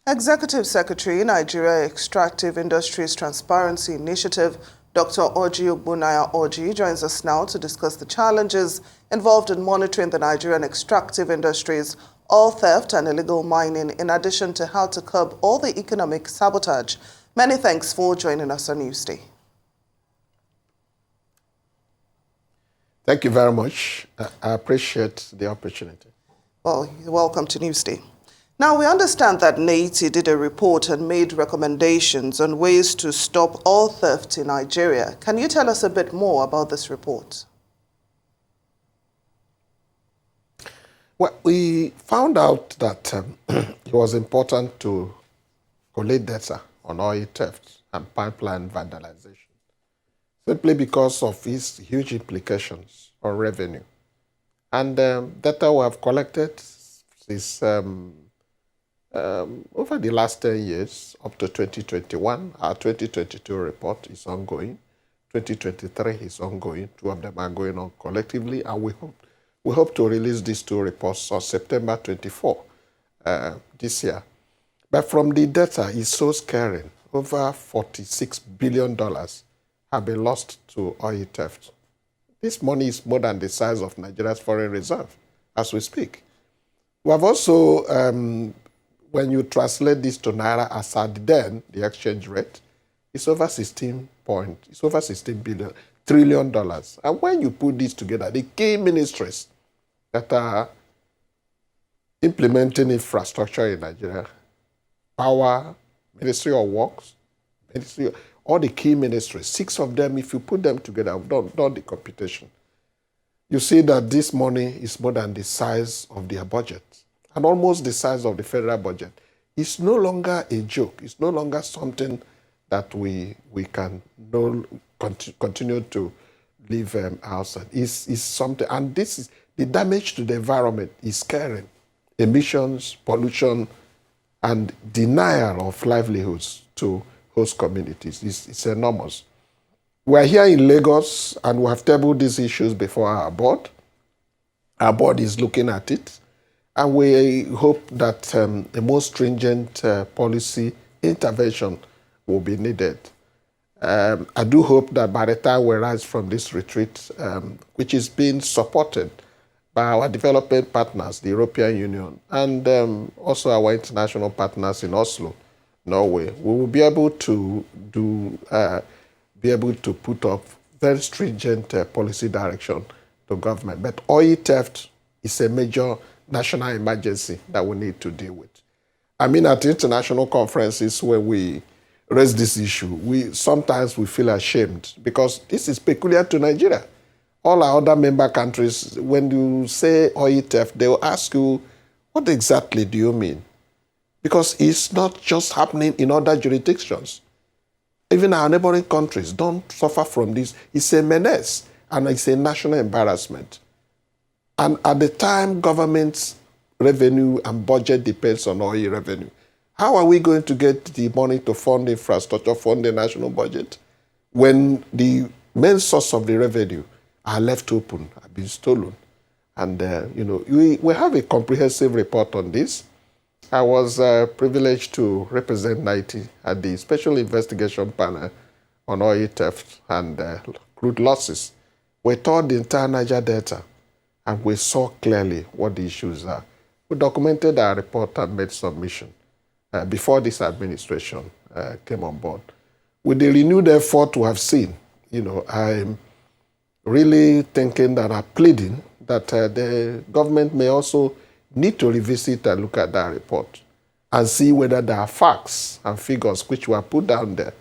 Executive Secretary, Nigeria Extractive Industries Transparency Initiative, Dr. Ogbonnaya Orji, joins us now to discuss the challenges involved in monitoring the Nigerian extractive industries, oil theft and illegal mining, in addition to how to curb all the economic sabotage. Many thanks for joining us on Newsday. Thank you very much. I appreciate the opportunity. Well, you're welcome to Newsday. Now, we understand that NEITI did a report and made recommendations on ways to stop oil theft in Nigeria. Can you tell us a bit more about this report? Well, we found out that it was important to collect data on oil theft and pipeline vandalization, simply because of its huge implications on revenue. And data we have collected is over the last 10 years, up to 2021, our 2022 report is ongoing. 2023 is ongoing. Two of them are going on collectively, and we hope to release these two reports on September 24 this year. But from the data, it's so scary. Over $46 billion have been lost to oil theft. This money is more than the size of Nigeria's foreign reserve as we speak. We have also, when you translate this to Naira as at then, the exchange rate, it's over $16 trillion. And when you put this together, the key ministries that are implementing infrastructure in Nigeria, Power, Ministry of Works, all the key ministries, 6 of them, if you put them together, I've done the computation, you see that this money is more than the size of their budget and almost the size of the federal budget. It's no longer a joke. It's no longer something that we can continue to live outside. It's something, and this is the damage to the environment is scary. Emissions, pollution, and denial of livelihoods to host communities. It's enormous. We're here in Lagos, and we have tabled these issues before our board. Our board is looking at it, and we hope that a more stringent policy intervention will be needed. I do hope that by the time we rise from this retreat, which is being supported by our development partners, the European Union, and also our international partners in Oslo, Norway, we will be able to put up very stringent policy direction to government. But oil theft is a major national emergency that we need to deal with. I mean, at international conferences where we raise this issue, sometimes we feel ashamed because this is peculiar to Nigeria. All our other member countries, when you say oil theft, they will ask you, what exactly do you mean? Because it's not just happening in other jurisdictions. Even our neighboring countries don't suffer from this. It's a menace, and it's a national embarrassment. And at the time, government's revenue and budget depends on oil revenue. How are we going to get the money to fund infrastructure, fund the national budget, when the main source of the revenue are left open, have been stolen? And, we have a comprehensive report on this. I was privileged to represent NEITI at the Special Investigation Panel on oil theft and crude losses. We toured the entire Niger Delta, and we saw clearly what the issues are. We documented our report and made submission before this administration came on board. With the renewed effort we have seen, I'm really thinking that I'm pleading that the government may also need to revisit and look at that report and see whether there are facts and figures which were put down there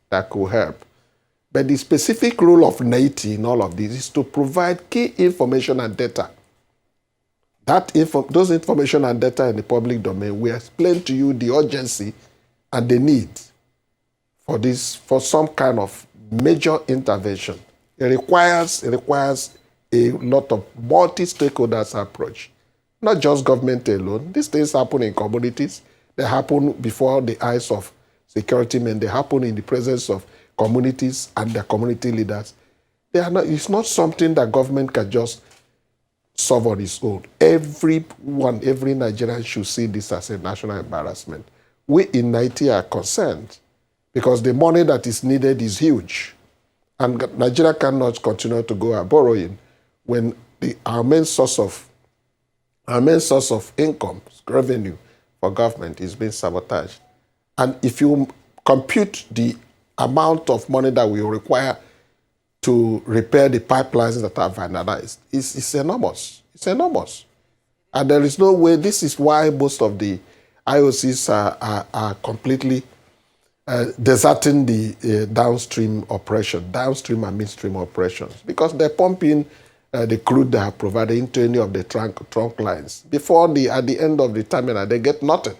that could help. But the specific role of NEITI in all of this is to provide key information and data. Those information and data in the public domain will explain to you the urgency and the need for some kind of major intervention. It requires a lot of multi-stakeholders approach. Not just government alone. These things happen in communities. They happen before the eyes of security men. They happen in the presence of communities and their community leaders. It's not something that government can just solve on its own. Every Nigerian should see this as a national embarrassment. we in NEITI are concerned because the money that is needed is huge. And Nigeria cannot continue to go borrowing when our main source of income, revenue for government is being sabotaged. And if you compute the amount of money that we require to repair the pipelines that are vandalized, it's enormous. It's enormous. And there is no way. This is why most of the IOCs are completely deserting the downstream and midstream operations, because they're pumping the crude they have provided into any of the trunk lines. Before at the end of the terminal, they get nothing.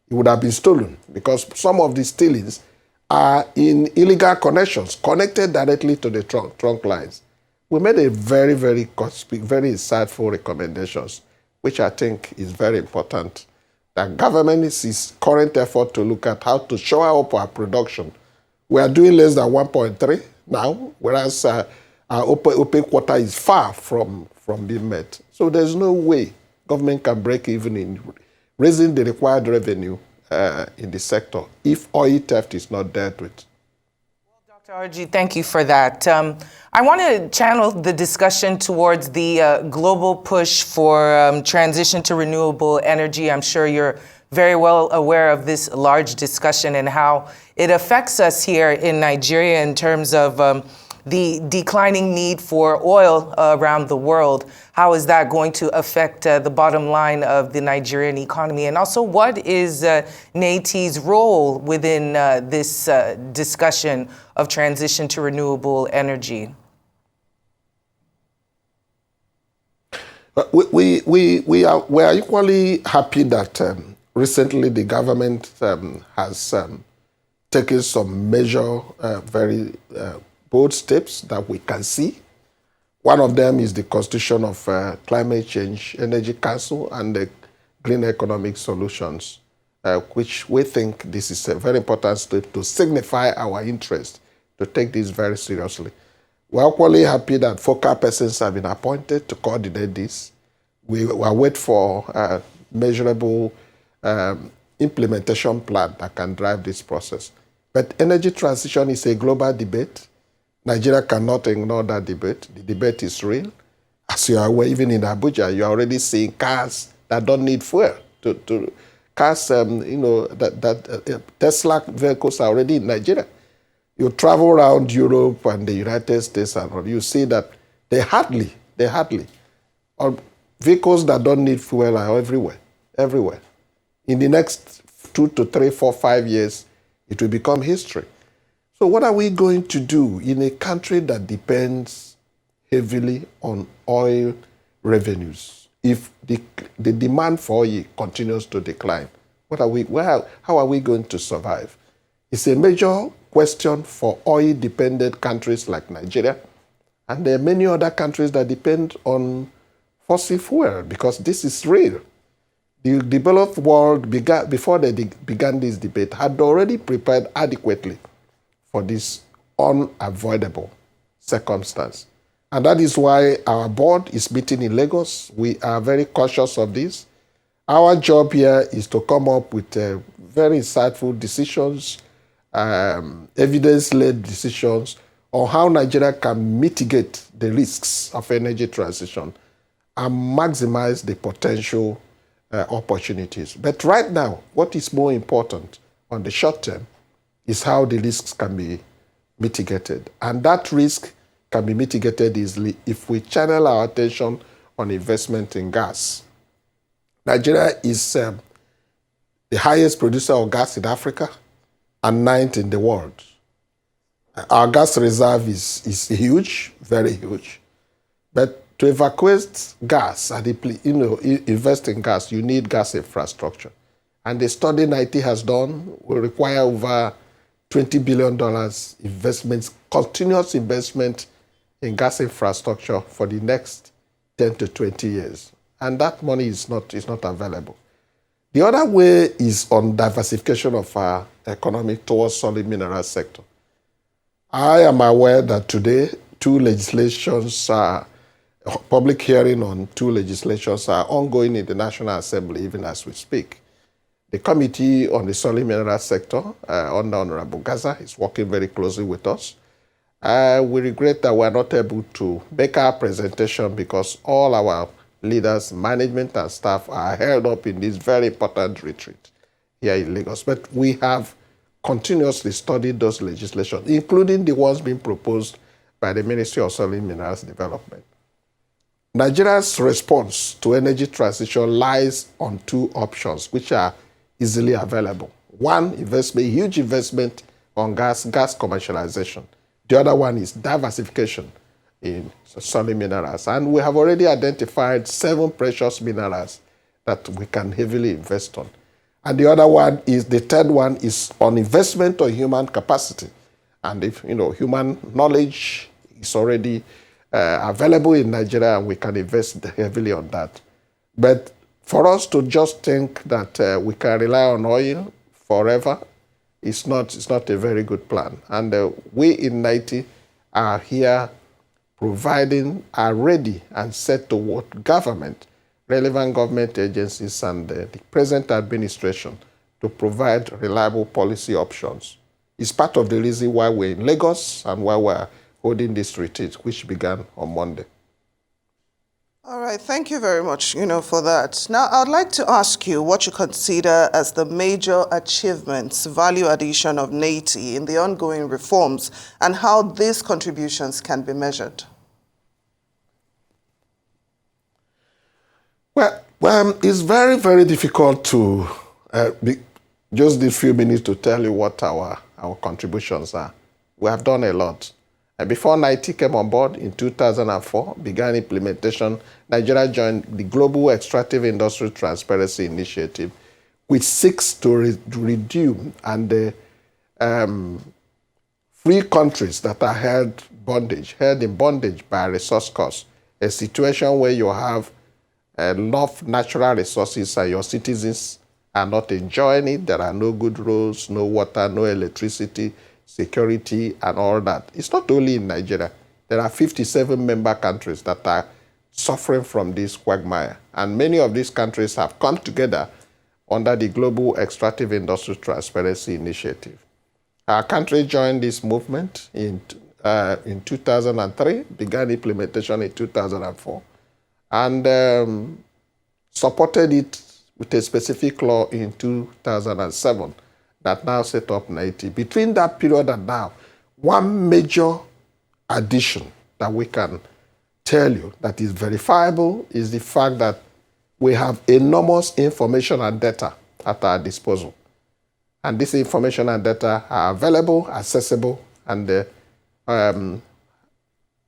It would have been stolen, because some of the stealings are in illegal connections, connected directly to the trunk lines. We made a very, very insightful recommendations, which I think is very important. The government is its current effort to look at how to shore up our production. We are doing less than 1.3 now, whereas our OPEC quota is far from being met. So there's no way government can break even in raising the required revenue in the sector if oil theft is not dealt with. Dr. Orji, thank you for that. I want to channel the discussion towards the global push for transition to renewable energy. I'm sure you're very well aware of this large discussion and how it affects us here in Nigeria in terms of the declining need for oil around the world. How is that going to affect the bottom line of the Nigerian economy? And also, what is NEITI's role within this discussion of transition to renewable energy? We are equally happy that recently the government has taken some very bold steps that we can see. One of them is the constitution of Climate Change Energy Council and the Green Economic Solutions, which we think this is a very important step to signify our interest to take this very seriously. We're equally happy that focal persons have been appointed to coordinate this. We wait for a measurable implementation plan that can drive this process. But energy transition is a global debate. Nigeria cannot ignore that debate. The debate is real. As you are aware, even in Abuja, you are already seeing cars that don't need fuel. Cars, Tesla vehicles are already in Nigeria. You travel around Europe and the United States and you see that they hardly, or vehicles that don't need fuel are everywhere. In the next 2 to 3, 4, 5 years, it will become history. So what are we going to do in a country that depends heavily on oil revenues if the demand for oil continues to decline? How are we going to survive? It's a major question for oil-dependent countries like Nigeria, and there are many other countries that depend on fossil fuel, because this is real. The developed world, before they began this debate, had already prepared adequately for this unavoidable circumstance. And that is why our board is meeting in Lagos. We are very cautious of this. Our job here is to come up with very insightful decisions, evidence-led decisions on how Nigeria can mitigate the risks of energy transition and maximize the potential opportunities. But right now, what is more important on the short term is how the risks can be mitigated. And that risk can be mitigated easily if we channel our attention on investment in gas. Nigeria is the highest producer of gas in Africa and 9th in the world. Our gas reserve is huge, very huge. But to evacuate gas and invest in gas, you need gas infrastructure. And the study NEITI has done will require over $20 billion continuous investment in gas infrastructure for the next 10 to 20 years. And that money is not available. The other way is on diversification of our economy towards solid mineral sector. I am aware that today public hearing on 2 legislations are ongoing in the National Assembly even as we speak. The Committee on the Solid Mineral Sector under Honorable Gaza is working very closely with us. We regret that we are not able to make our presentation because all our leaders, management, and staff are held up in this very important retreat here in Lagos. But we have continuously studied those legislations, including the ones being proposed by the Ministry of Solid Minerals Development. Nigeria's response to energy transition lies on two options, which are easily available. One, investment, huge investment on gas commercialization. The other one is diversification in solid minerals. And we have already identified 7 precious minerals that we can heavily invest on. And the other one is, the third one is on investment on human capacity. And if, human knowledge is already available in Nigeria, and we can invest heavily on that. But for us to just think that we can rely on oil forever, it's not a very good plan. And we in NEITI are here providing, are ready and set to work government, relevant government agencies, and the present administration to provide reliable policy options. It's part of the reason why we're in Lagos and why we're holding this retreat, which began on Monday. All right, thank you very much, for that. Now, I'd like to ask you what you consider as the major achievements, value addition of NEITI in the ongoing reforms, and how these contributions can be measured. Well, it's very, very difficult to just these few minutes to tell you what our contributions are. We have done a lot. Before NEITI came on board in 2004, began implementation, Nigeria joined the Global Extractive Industry Transparency Initiative, which seeks to reduce and free countries that are held in bondage by resource costs, a situation where you have enough natural resources and your citizens are not enjoying it. There are no good roads, no water, no electricity, security, and all that. It's not only in Nigeria. There are 57 member countries that are suffering from this quagmire. And many of these countries have come together under the Global Extractive Industry Transparency Initiative. Our country joined this movement in 2003, began implementation in 2004, and supported it with a specific law in 2007. That now set up NEITI. Between that period and now, one major addition that we can tell you that is verifiable is the fact that we have enormous information and data at our disposal. And this information and data are available, accessible, and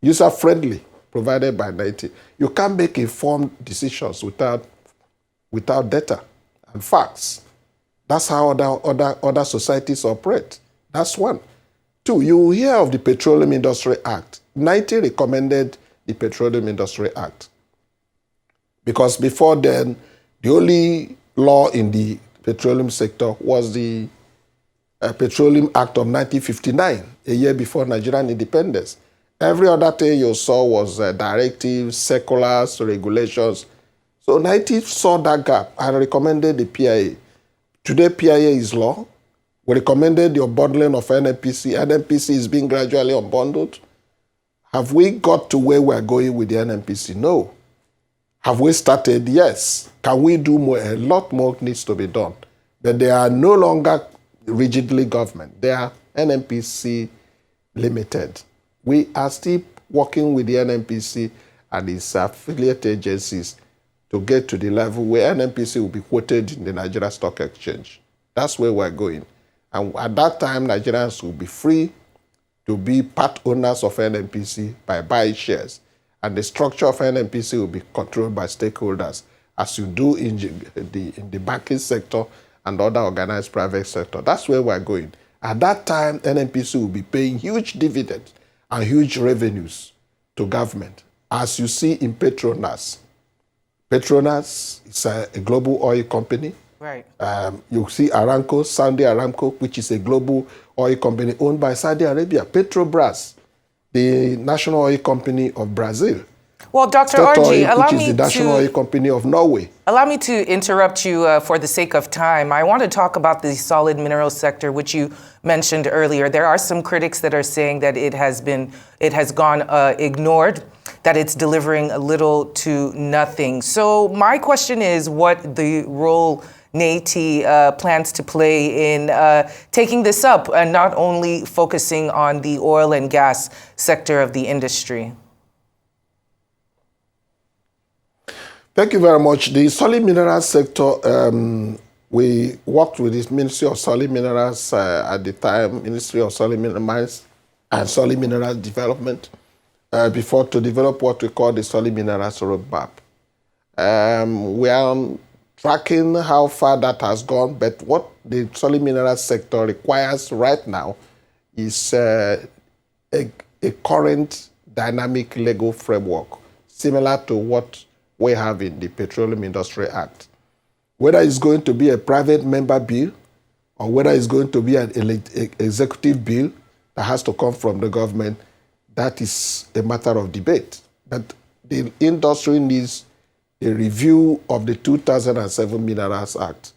user-friendly, provided by NEITI. You can't make informed decisions without data and facts. That's how other societies operate. That's one. Two, you hear of the Petroleum Industry Act. NEITI recommended the Petroleum Industry Act because before then, the only law in the petroleum sector was the Petroleum Act of 1959, a year before Nigerian independence. Every other thing you saw was directives, circulars, regulations. So NEITI saw that gap and recommended the PIA. Today, PIA is law. We recommended the unbundling of NNPC. NNPC is being gradually unbundled. Have we got to where we're going with the NNPC? No. Have we started? Yes. Can we do more? A lot more needs to be done. But they are no longer rigidly government. They are NNPC limited. We are still working with the NNPC and its affiliate agencies to get to the level where NNPC will be quoted in the Nigeria Stock Exchange. That's where we're going. And at that time, Nigerians will be free to be part owners of NNPC by buying shares. And the structure of NNPC will be controlled by stakeholders, as you do in the banking sector and other organized private sector. That's where we're going. At that time, NNPC will be paying huge dividends and huge revenues to government, as you see in Petronas. Petronas is a global oil company. Right. You see Aramco, Saudi Aramco, which is a global oil company owned by Saudi Arabia. Petrobras, the national oil company of Brazil. Well, Dr. Orji, which is the national oil company of Norway. Allow me to interrupt you for the sake of time. I want to talk about the solid minerals sector, which you mentioned earlier. There are some critics that are saying that it has gone ignored, that it's delivering little to nothing. So my question is what the role NEITI plans to play in taking this up and not only focusing on the oil and gas sector of the industry. Thank you very much. The solid minerals sector, we worked with the Ministry of Solid Minerals at the time, Ministry of Solid Minerals and Solid Minerals Development, before to develop what we call the solid minerals roadmap. We are tracking how far that has gone, but what the solid minerals sector requires right now is a current dynamic legal framework, similar to what we have in the Petroleum Industry Act. Whether it's going to be a private member bill or whether it's going to be an executive bill that has to come from the government, that is a matter of debate. But the industry needs a review of the 2007 Minerals Act.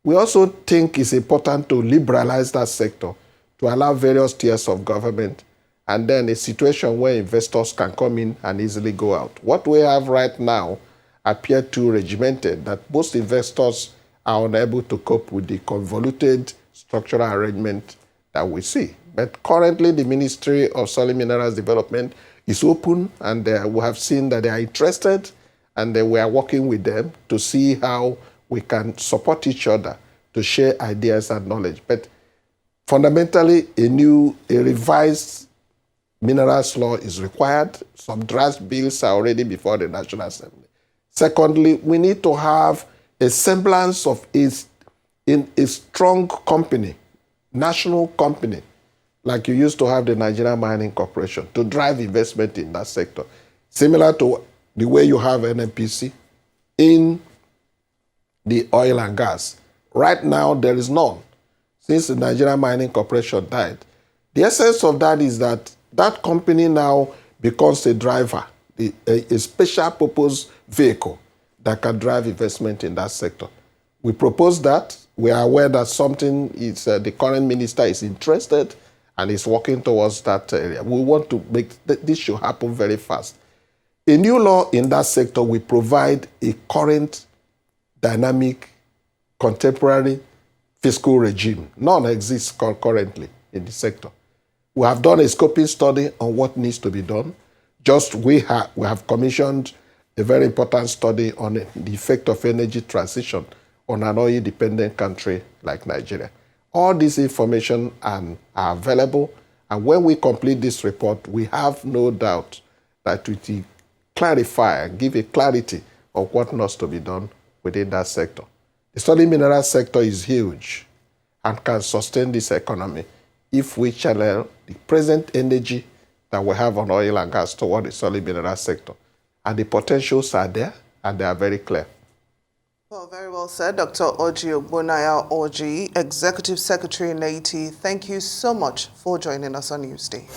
We also think it's important to liberalize that sector to allow various tiers of government and then a situation where investors can come in and easily go out. What we have right now appear too regimented that most investors are unable to cope with the convoluted structural arrangement that we see. But currently the Ministry of Solid Minerals Development is open and we have seen that they are interested and we are working with them to see how we can support each other to share ideas and knowledge. But fundamentally, a revised minerals law is required. Some draft bills are already before the National Assembly. Secondly, we need to have a semblance of a strong company, national company, like you used to have the Nigerian Mining Corporation, to drive investment in that sector, similar to the way you have NNPC in the oil and gas. Right now, there is none. Since the Nigerian Mining Corporation died, the essence of that is that that company now becomes a driver, a special purpose vehicle that can drive investment in that sector. We propose that. We are aware that something is, the current minister is interested and is working towards that area. We want to make this should happen very fast. A new law in that sector will provide a current, dynamic, contemporary fiscal regime. None exists currently in the sector. We have done a scoping study on what needs to be done. We have commissioned a very important study on the effect of energy transition on an oil-dependent country like Nigeria. All this information are available, and when we complete this report, we have no doubt that it will clarify and give a clarity of what needs to be done within that sector. The solid mineral sector is huge and can sustain this economy if we channel the present energy that we have on oil and gas toward the solid mineral sector. And the potentials are there, and they are very clear. Well, very well said, Dr. Ogbonnaya Orji, Executive Secretary in NEITI. Thank you so much for joining us on Newsday.